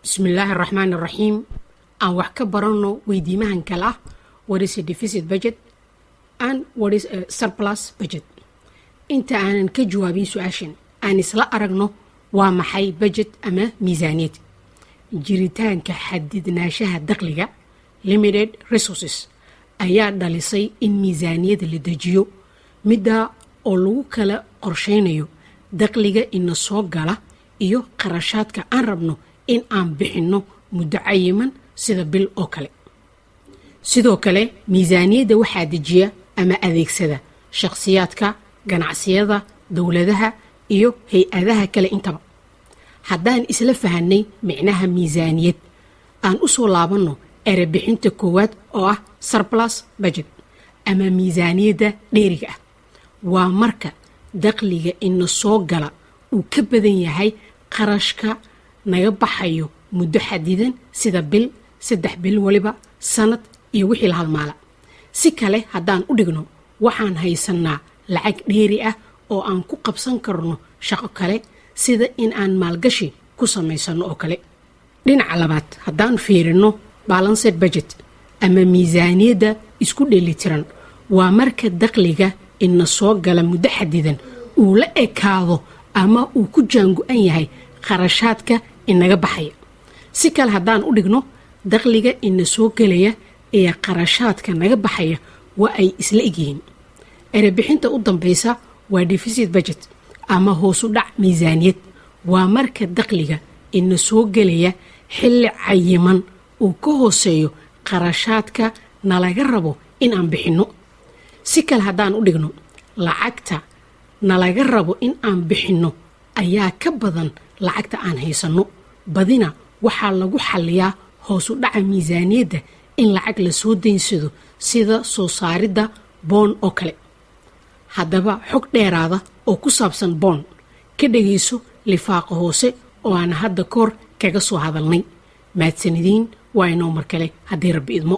بسم الله الرحمن الرحيم. aan wax ka baranno weydiimahan kale ah what is a deficit budget and what is a surplus budget. inta aanan ka jawaabin su-aashan aan isla aragno waa maxay budget ama miisaaniyad. jiritaanka xadidnaanshaha dakhliga limited resources ayaa dhalisay in miisaaniyada la dejiyo midda oo lagu kala qorsheynayo dakhliga ina soo gala iyo qarashaadka aan rabno in aan bixinno muddo cayiman sida bil oo kale. sidoo kale miisaaniyadda waxaa dejiya ama adeegsada shakhsiyaadka, ganacsiyada, dowladaha iyo hay-adaha kale intaba. haddaan isla fahanay micnaha miisaaniyad aan u soo laabanno erebixinta koowaad oo ah surplus budget ama miisaaniyadda dheeriga ah. waa marka dakhliga ina soo gala uu ka badan yahay qarashka naga baxayo muddo xadidan sida bil, 3 bil waliba, sanad iyo wixii la halmaala. si kale haddaan u dhigno waxaan haysanaa lacag dheeri ah oo aan ku qabsan karno shaqo kale sida in aan maalgashi ku samaysano oo kale. dhinaca labaad haddaan fiirino balanced budget ama miisaaniyadda isku dheelitiran waa marka dakhliga ina soo gala muddo xadidan uu la ekaado ama uu ku jaango-an yahay qarashaadka inaga baxaya. si kale haddaan u dhigno dakhliga ina soo gelaya ee qarashaadka naga baxaya waa ay isla egyihiin. erebixinta u dambaysa waa deficit budget ama hoosu dhac miisaaniyad. waa marka dakhliga ina soo gelaya xilli cayiman uu ka hooseeyo qarashaadka nalaga rabo in aan bixinno. si kale haddaan u dhigno lacagta nalaga rabo in aan bixinno ayaa ka badan lacagta aan haysanno. badina waxaa lagu xalliyaa hoosu dhaca miisaaniyadda in lacag la soo daynsado sida soo saaridda boon oo kale. haddaba xog dheeraada oo ku saabsan boon ka dhegayso lifaaqa hoose oo aan hadda koor kaga soo hadalnay. mahadsanidin waa inoo mar kale haddii rabbi idmo.